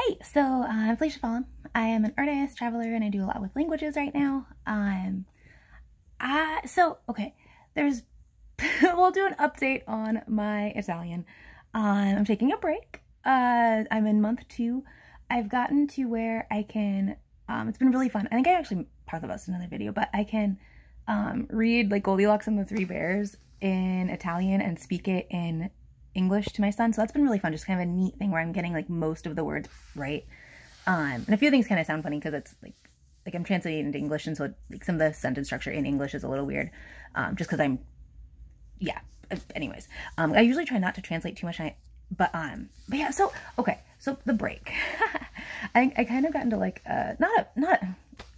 Hey, so I'm Felicia Fallon. I am an artist, traveler, and I do a lot with languages right now. Okay, there's, we'll do an update on my Italian. I'm taking a break. I'm in month 2. I've gotten to where I can, it's been really fun. I think I actually talked about this in another video, but I can read like Goldilocks and the Three Bears in Italian and speak it in English to my son. So that's been really fun. Just kind of a neat thing where I'm getting like most of the words right. And a few things kind of sound funny because it's like I'm translating into English, and so like some of the sentence structure in English is a little weird. Just because yeah. Anyways, I usually try not to translate too much. But yeah. So okay. So the break. I kind of got into like not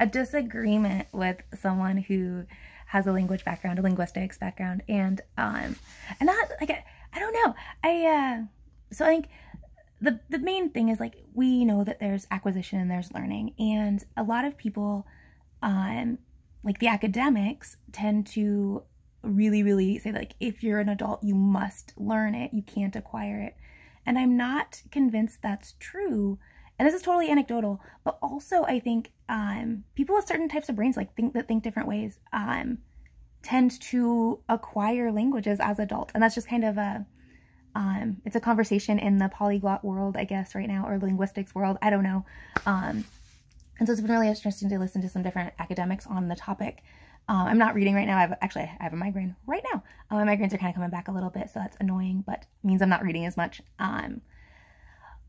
a disagreement with someone who has a language background, a linguistics background, and not like I don't know. So I think the main thing is like we know that there's acquisition and there's learning, and a lot of people, like the academics, tend to really say that, like, if you're an adult, you must learn it, you can't acquire it. And I'm not convinced that's true. And this is totally anecdotal, but also I think people with certain types of brains, like think different ways, tend to acquire languages as adults. And that's just kind of it's a conversation in the polyglot world, I guess, right now, or linguistics world. I don't know. And so it's been really interesting to listen to some different academics on the topic. I'm not reading right now. I have a migraine right now. My migraines are kind of coming back a little bit, so that's annoying, but means I'm not reading as much.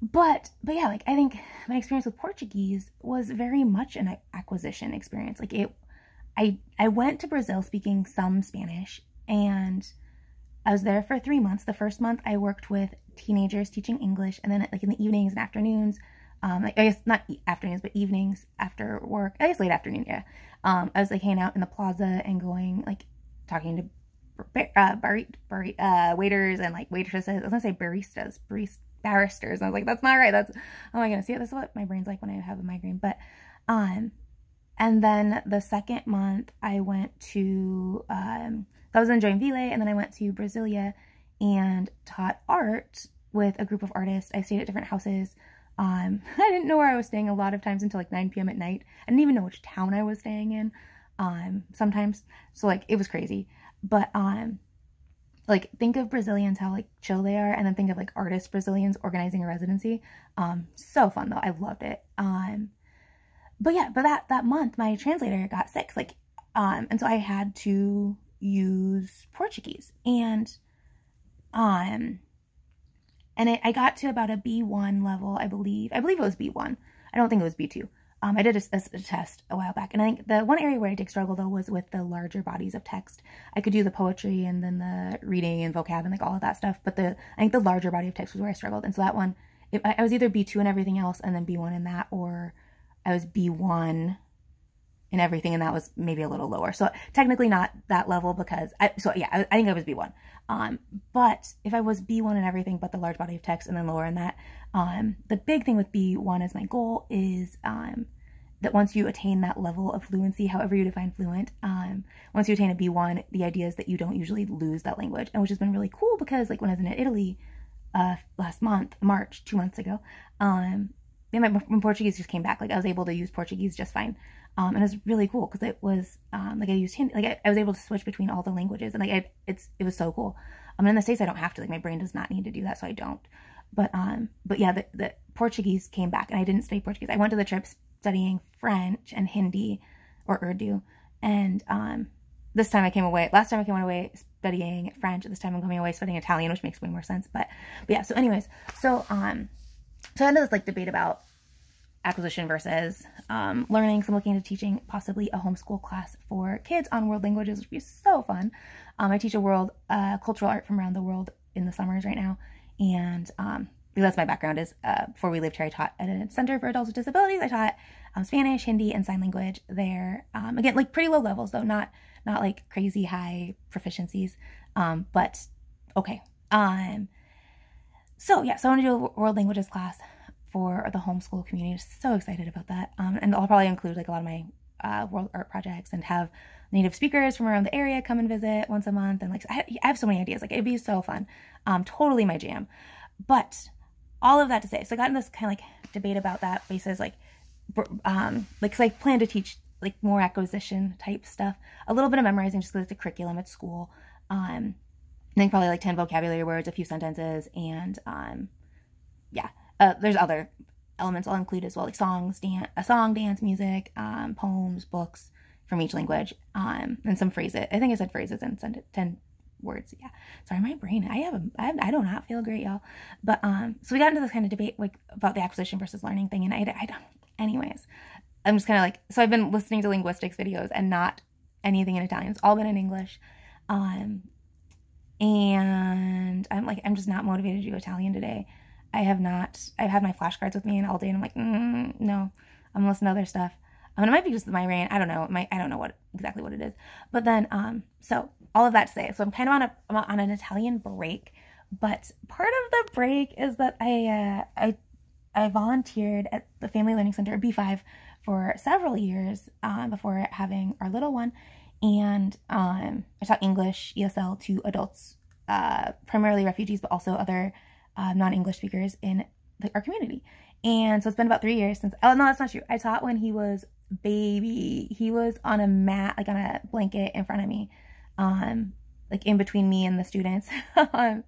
But yeah, like I think my experience with Portuguese was very much an acquisition experience. Like I went to Brazil speaking some Spanish, and I was there for 3 months. The first month I worked with teenagers teaching English, and then like in the evenings and afternoons, like I guess not afternoons, but evenings after work, I guess late afternoon, yeah. I was like hanging out in the plaza and going like talking to waiters and like waitresses. I was gonna say barristers. And I was like, that's not right. That's, oh my goodness, yeah, that's what my brain's like when I have a migraine. But and then the second month I went to that was in Joinville, and then I went to Brasilia and taught art with a group of artists. I stayed at different houses. I didn't know where I was staying a lot of times until like 9 p.m. at night. I didn't even know which town I was staying in sometimes. So like it was crazy. But like think of Brazilians, how like chill they are, and then think of like artist Brazilians organizing a residency. So fun though. I loved it. But yeah, but that month my translator got sick. Like and so I had to use Portuguese, and I got to about a B1 level, I believe. I believe it was B1. I don't think it was B2. I did a test a while back. And I think the one area where I did struggle, though, was with the larger bodies of text. I could do the poetry and then the reading and vocab and like all of that stuff. But I think the larger body of text was where I struggled. And so that one, I was either B2 in everything else and then B1 in that, or I was B1 in everything, and that was maybe a little lower. So technically not that level, because I think I was B1. But if I was B1 in everything but the large body of text and then lower in that, the big thing with B1 as my goal is that once you attain that level of fluency, however you define fluent, once you attain a B1, the idea is that you don't usually lose that language, and which has been really cool, because like when I was in Italy last month, March, 2 months ago, my Portuguese just came back. Like I was able to use Portuguese just fine. And it was really cool because it was like I used Hindi, like I was able to switch between all the languages, and like it was so cool. In the States I don't have to, like my brain does not need to do that, so I don't. But yeah, the Portuguese came back, and I didn't study Portuguese. I went to the trip studying French and Hindi or Urdu, and this time I came away. Last time I came away studying French. This time I'm coming away studying Italian, which makes way more sense. But yeah. So anyways, so I had this like debate about acquisition versus learning. So I'm looking into teaching possibly a homeschool class for kids on world languages, which would be so fun. I teach a world cultural art from around the world in the summers right now, and because that's my background. Is before we lived here, I taught at a center for adults with disabilities. I taught Spanish, Hindi, and sign language there. Again, like pretty low levels though, not like crazy high proficiencies, but okay. So yeah, so I want to do a world languages class for the homeschool community. I'm so excited about that. And I'll probably include like a lot of my world art projects, and have native speakers from around the area come and visit once a month. And like I have so many ideas. Like it'd be so fun. Totally my jam. But all of that to say, so I got in this kind of like debate about that basis, like, cause I plan to teach like more acquisition type stuff, a little bit of memorizing just because it's a curriculum at school. I think probably like 10 vocabulary words, a few sentences, and there's other elements I'll include as well, like dance, music, poems, books from each language, and some phrases. I think I said phrases and 10 words. Yeah, sorry, my brain. I do not feel great, y'all. But so we got into this kind of debate like about the acquisition versus learning thing, and I don't. Anyways, I'm just kind of like, so I've been listening to linguistics videos and not anything in Italian. It's all been in English. And I'm just not motivated to do Italian today. I've had my flashcards with me and all day, and I'm like, no, I'm listening to other stuff. I mean, it might be just my brain. I don't know. I don't know exactly what it is. But then, so all of that to say, so I'm kind of on an Italian break, but part of the break is that I volunteered at the Family Learning Center, B5, for several years before having our little one, and I taught English ESL to adults, primarily refugees, but also other non-English speakers in our community. And so it's been about 3 years since. Oh no, that's not true. I taught when he was baby. He was on a mat, like on a blanket in front of me, like in between me and the students. The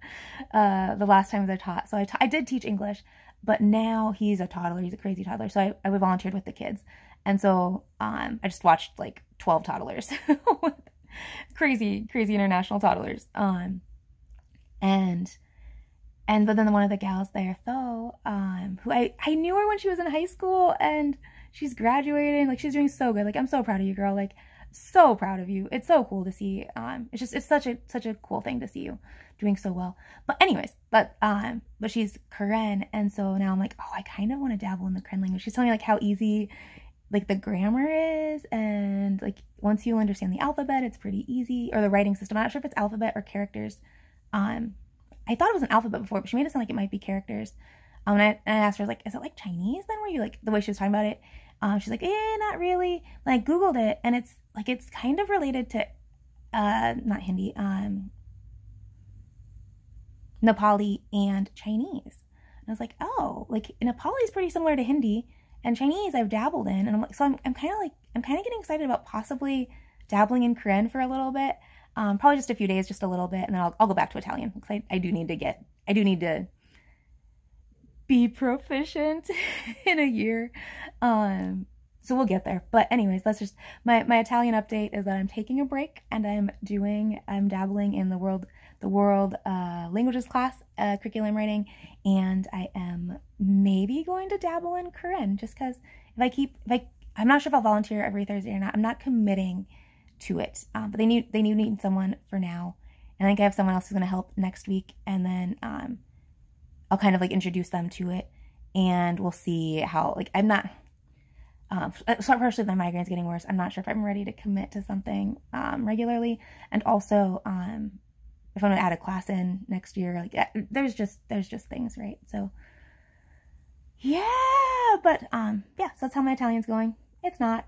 last times I taught, so I did teach English. But now he's a toddler. He's a crazy toddler. So I volunteered with the kids. And so I just watched like 12 toddlers. crazy international toddlers. But then one of the gals there, though, who I knew her when she was in high school, and she's graduating. Like, she's doing so good. Like, I'm so proud of you, girl. Like, so proud of you. It's so cool to see. It's such a cool thing to see you doing so well. But anyways, but she's Korean, and so now I'm like, oh, I kind of want to dabble in the Korean language. She's telling me like how easy like the grammar is, and like once you understand the alphabet, it's pretty easy, or the writing system. I'm not sure if it's alphabet or characters. I thought it was an alphabet before, but she made it sound like it might be characters. And I asked her, like, is it like Chinese then, where you like the way she was talking about it? She's like, not really. And I Googled it, and it's kind of related to not Hindi, Nepali and Chinese. And I was like, oh, like Nepali is pretty similar to Hindi, and Chinese I've dabbled in, and I'm like, so I'm kind of getting excited about possibly dabbling in Korean for a little bit. Probably just a few days, just a little bit, and then I'll go back to Italian, because I do need to be proficient in a year. So we'll get there. But anyways, that's just my Italian update, is that I'm taking a break, and I'm dabbling in the world languages class, curriculum writing, and I am maybe going to dabble in Korean, just because I'm not sure if I'll volunteer every Thursday or not. I'm not committing to it, but they need someone for now, and I think I have someone else who's going to help next week, and then I'll kind of like introduce them to it, and we'll see how, like, I'm not so partially my migraine's getting worse. I'm not sure if I'm ready to commit to something regularly, and also if I'm going to add a class in next year, like there's just things, right? So yeah, but yeah, so that's how my Italian's going. It's not